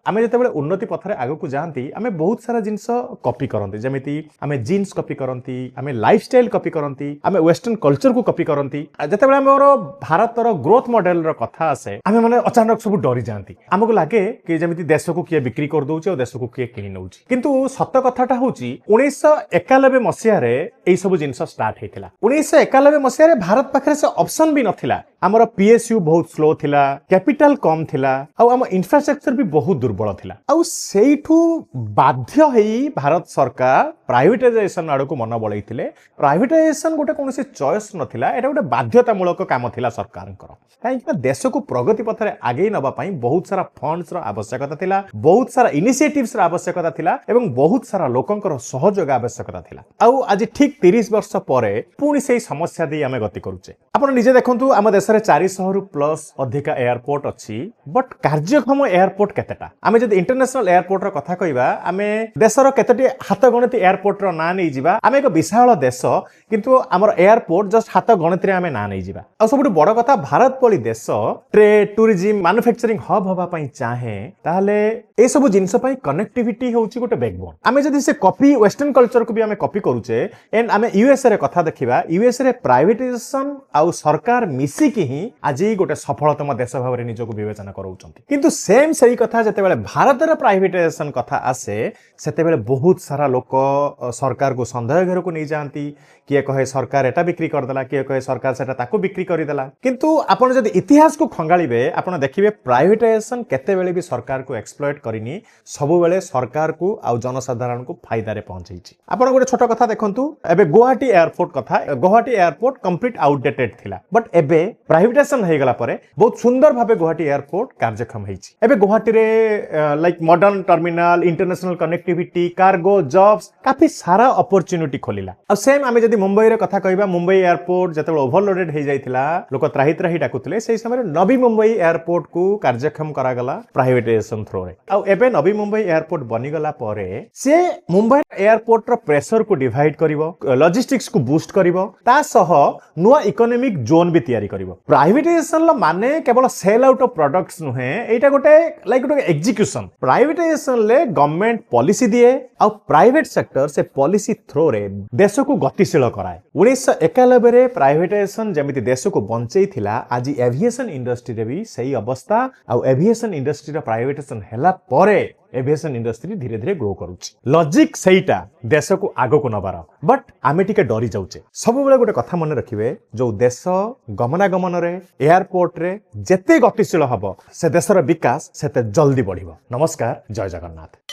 आम जो उन्नति पथरे आग को जाती आम बहुत सारा जिनस कॉपी करती जमी आम जीन्स कॉपी करती आम लाइफस्टाइल कॉपी करती आम वेस्टर्न कल्चर को कॉपी करती जिते आम भारतर ग्रोथ मॉडल कथा आसे आम मैंने अचानक सब डरी जाती आमको लगे कि जमी देश को किए बिक्री कर दौचे और देश को किए किणी नौ किंतु सत कथाटा हूँ 1991 मसीह सब जिन स्टार्ट होता 1991 मसीह भारत पाखे से ऑप्शन भी नथिला आमर पीएसयू बहुत स्लो थिला कैपिटल कम थिला आम इंफ्रास्ट्रक्चर भी बहुत दुर्बल थिला सेठू बाध्य हेई भारत सरकार प्राइवेटाइजेशन आड़ को मन बढ़ई प्राइवेटाइजेशन गोटे कौन चॉइस नथिला एटा गोटे बाध्यतामूलक काम थिला सरकार कहीं देश को प्रगति पथ में आगे नवाई बहुत सारा फंड्स आवश्यकता थिला बहुत सारा इनिशिएटिव्स आवश्यकता थिला एवं बहुत सारा लोकंकर सहयोग आवश्यकता थिला आज ठीक 30 वर्ष पर पुणी से समस्या दे आम गति करुचे आप निजे देखु आम देश में 400 रु प्लस अधिका एयरपोर्ट अच्छी बट कार्यक्षम एयरपोर्ट केतेटा आम जब इंटरनेशनल एयरपोर्ट कथा कहवा आम देशर केतोटी हाथ गणति एयरपोर्ट ना नहीं जावा आम एक विशाल देश किंतु आमर एयरपोर्ट जस्ट हाथ गणति आम ना नहीं जावा आ सब बड़ कथा भारत भली देश ट्रेड टूरिज्म मैन्युफैक्चरिंग हब हवा चाहे ताहले ए सब जिनस कनेक्टिविटी होची गोटे बैकबोन आम जब से कॉपी वेस्टर्न कल्चर को भी आम कॉपी करूचे एंड आम यूएसए रे कथा देखिबा यूएसए रे प्राइवेटाइजेशन आ सरकार मिसिकी ही आज गोटे सफलतम देश भाव में निजक विवेचना कराउछंती किंतु सेम सही कथा जते भारत रे प्राइवेटाइजेशन कथा आसे सेते बहुत सारा लोक सरकार को संदेह घर को नहीं जाती किए कहे सरकार एटा बिक्री करदेला किए कहे सरकार सेटा ताको बिक्री करदेला किंतु आपण जदि इतिहास को खंगाळिबे आपण देखिबे प्राइवेटाइजेशन केते बेले भी सरकार को एक्सप्लॉइट करिनी सब बेले सरकार को आ जनसाधारण को फायदा रे पहुंचैछि आपण गोटे छोट कथा देखंतु एबे गुवाहाटी एयरपोर्ट कथा गुवाहाटी एयरपोर्ट कंप्लीट आउटडेटेड थिला बट एबे प्राइवेटाइजेशन हे गला परे बहुत सुंदर भाबे गुवाहाटी एयरपोर्ट कार्यक्षम हेछि एबे गुवाहाटी रे like modern terminal international connectivity cargo jobs काफी सारा अपॉर्चुनिटी खोलिला आ सेम आमे जदि मुंबई रे कथा कहबा मुंबई एयरपोर्ट जते ओवरलोडेड हे जाइतिला लोक त्राही त्राही डाकुतले सेही समय नवी मुंबई एयरपोर्ट को कार्यक्षम करा गला प्राइवेटाइजेशन थ्रो रे आ एबे नवी मुंबई एयरपोर्ट बनि गला परे से मुंबई एयरपोर्ट रो प्रेशर को डिवाइड करिवो लॉजिस्टिक्स को बूस्ट करिवो ता सह नुवा इकोनॉमिक जोन भी तयारी करिवो प्राइवेटाइजेशन ल माने केवल सेल आउट ऑफ प्रोडक्ट्स नुहे एटा गोटे लाइक गोटे एग्जीक्यूशन प्राइवेटाइजेशन ले गवर्नमेंट पॉलिसी दिए आ प्राइवेट सेक्टर से पॉलिसी थ्रो रे देश को गतिशील कराए 1991 रे प्राइवेटाइजेशन जमिति देश को बंचई थिला आज एविएशन इंडस्ट्री रे भी सही अवस्था आ एविएशन इंडस्ट्री रा प्राइवेटाइजेशन हैला परे एविएशन इंडस्ट्री धीरे धीरे ग्रो करूची लॉजिक सहीटा देश को आगो को नबार बट आमे टिके डरी जाउचे सब बेले गोटे कथा मन रखिबे जो देश गमनागमन रे एयरपोर्ट रे जेते गतिशील हबो से देशर विकास सेते जल्दी बढ़िबो नमस्कार जय जगन्नाथ।